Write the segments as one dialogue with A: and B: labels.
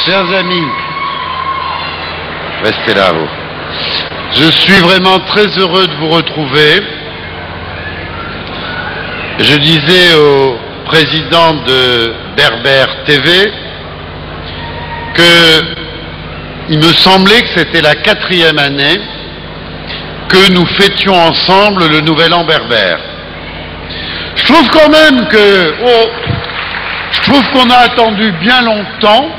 A: Chers amis, restez là, vous. Je suis vraiment très heureux de vous retrouver. Je disais au président de Berbère TV que il me semblait que c'était la 4e année que nous fêtions ensemble le Nouvel An berbère. Je trouve quand même qu'on a attendu bien longtemps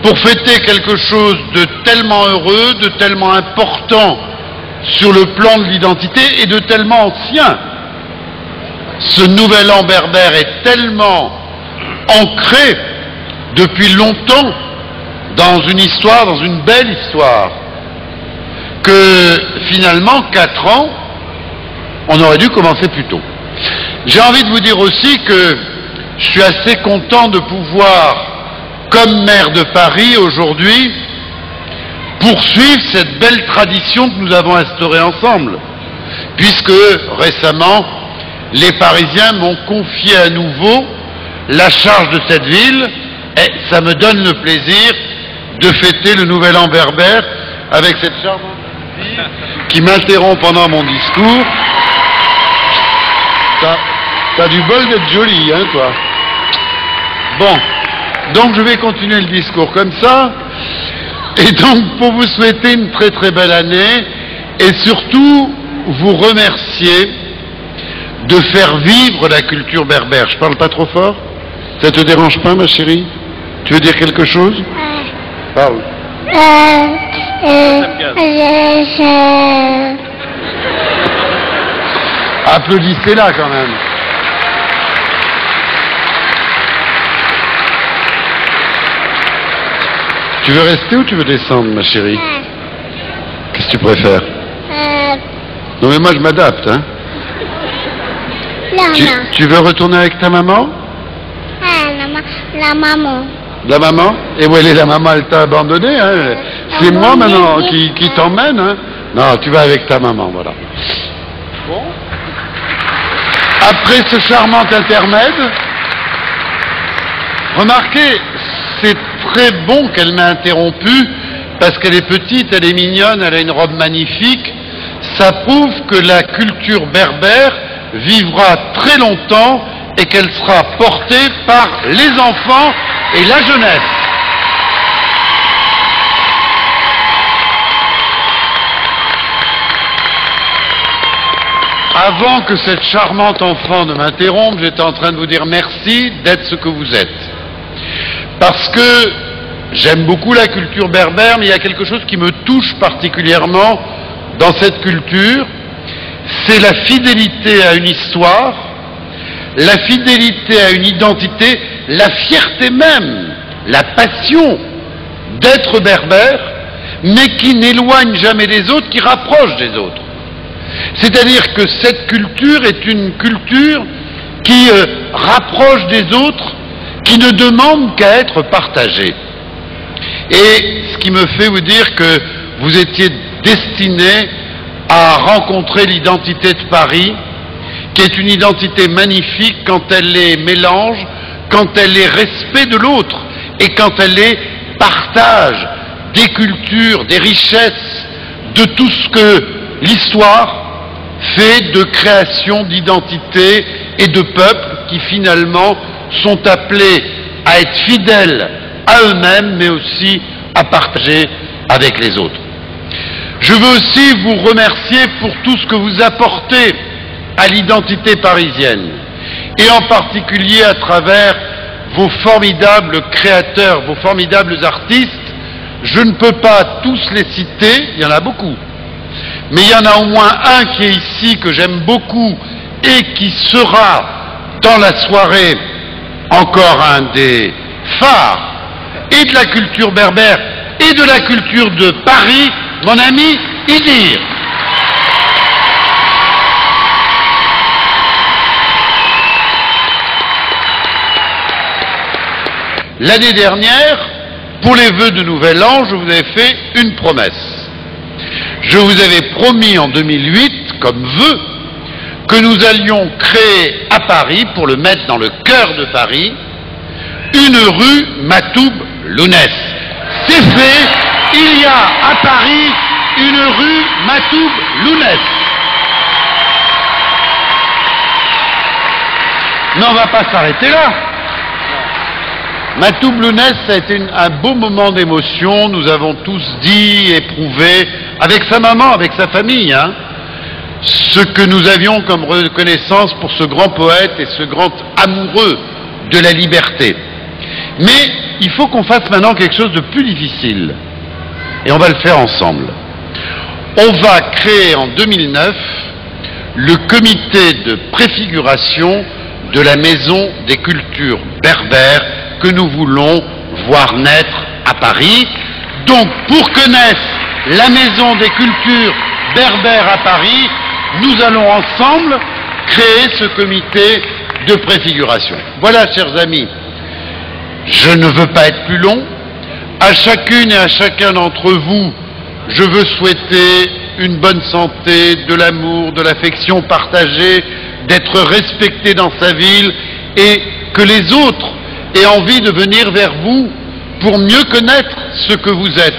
A: pour fêter quelque chose de tellement heureux, de tellement important sur le plan de l'identité et de tellement ancien. Ce Nouvel An berbère est tellement ancré depuis longtemps dans une histoire, dans une belle histoire, que finalement, 4 ans, on aurait dû commencer plus tôt. J'ai envie de vous dire aussi que je suis assez content de pouvoir, comme maire de Paris aujourd'hui, poursuivre cette belle tradition que nous avons instaurée ensemble, puisque récemment, les Parisiens m'ont confié à nouveau la charge de cette ville, et ça me donne le plaisir de fêter le Nouvel An berbère avec cette charmante fille qui m'interrompt pendant mon discours. T'as du bol d'être jolie, hein, toi. Bon, donc je vais continuer le discours comme ça, et donc pour vous souhaiter une très très belle année, et surtout vous remercier de faire vivre la culture berbère. Je parle pas trop fort? Ça te dérange pas, ma chérie? Tu veux dire quelque chose? Parle. Applaudissez-la quand même. Tu veux rester ou tu veux descendre, ma chérie? Qu'est-ce que tu préfères? Non mais moi je m'adapte, hein. Tu veux retourner avec ta maman?
B: La maman.
A: La maman? Et où elle est la maman? Elle t'a abandonné, hein? C'est moi maintenant qui t'emmène, hein? Non, tu vas avec ta maman, voilà. Bon. Après ce charmant intermède, remarquez, c'est très bon qu'elle m'ait interrompu, parce qu'elle est petite, elle est mignonne, elle a une robe magnifique. Ça prouve que la culture berbère vivra très longtemps et qu'elle sera portée par les enfants et la jeunesse. Avant que cette charmante enfant ne m'interrompe, j'étais en train de vous dire merci d'être ce que vous êtes. Parce que j'aime beaucoup la culture berbère, mais il y a quelque chose qui me touche particulièrement dans cette culture, c'est la fidélité à une histoire, la fidélité à une identité, la fierté même, la passion d'être berbère, mais qui n'éloigne jamais les autres, qui rapproche des autres. C'est-à-dire que cette culture est une culture qui rapproche des autres, qui ne demande qu'à être partagée. Et ce qui me fait vous dire que vous étiez destiné à rencontrer l'identité de Paris, qui est une identité magnifique quand elle est mélange, quand elle est respect de l'autre, et quand elle est partage des cultures, des richesses, de tout ce que l'histoire fait de création d'identité et de peuples qui finalement sont appelés à être fidèles à eux-mêmes, mais aussi à partager avec les autres. Je veux aussi vous remercier pour tout ce que vous apportez à l'identité parisienne, et en particulier à travers vos formidables créateurs, vos formidables artistes. Je ne peux pas tous les citer, il y en a beaucoup, mais il y en a au moins un qui est ici, que j'aime beaucoup, et qui sera dans la soirée encore un des phares, et de la culture berbère, et de la culture de Paris, mon ami Idir. L'année dernière, pour les vœux de Nouvel An, je vous avais fait une promesse. Je vous avais promis en 2008, comme vœu, que nous allions créer à Paris, pour le mettre dans le cœur de Paris, une rue Matoub Lounès. C'est fait, il y a à Paris une rue Matoub Lounès. Mais on ne va pas s'arrêter là. Matoub Lounès, ça a été un beau moment d'émotion. Nous avons tous dit, éprouvé, avec sa maman, avec sa famille, ce que nous avions comme reconnaissance pour ce grand poète et ce grand amoureux de la liberté. Mais il faut qu'on fasse maintenant quelque chose de plus difficile. Et on va le faire ensemble. On va créer en 2009 le comité de préfiguration de la Maison des cultures berbères que nous voulons voir naître à Paris. Donc, pour que naisse la Maison des cultures berbères à Paris, nous allons ensemble créer ce comité de préfiguration. Voilà, chers amis, je ne veux pas être plus long. À chacune et à chacun d'entre vous, je veux souhaiter une bonne santé, de l'amour, de l'affection partagée, d'être respecté dans sa ville et que les autres aient envie de venir vers vous pour mieux connaître ce que vous êtes.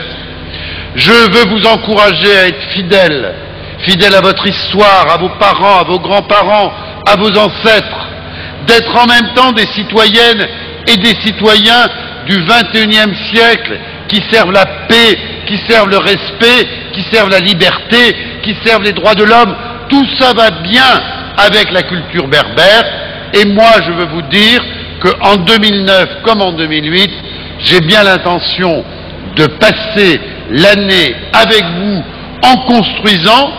A: Je veux vous encourager à être fidèle, fidèle à votre histoire, à vos parents, à vos grands-parents, à vos ancêtres, d'être en même temps des citoyennes et des citoyens du XXIe siècle qui servent la paix, qui servent le respect, qui servent la liberté, qui servent les droits de l'homme. Tout ça va bien avec la culture berbère. Et moi, je veux vous dire qu'en 2009 comme en 2008, j'ai bien l'intention de passer l'année avec vous en construisant,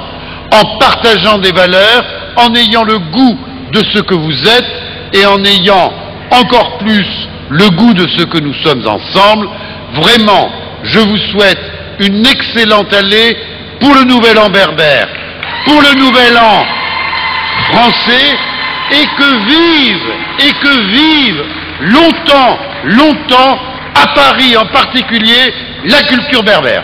A: en partageant des valeurs, en ayant le goût de ce que vous êtes et en ayant encore plus le goût de ce que nous sommes ensemble. Vraiment, je vous souhaite une excellente année pour le nouvel an berbère, pour le nouvel an français, et que vive longtemps, longtemps, à Paris en particulier, la culture berbère.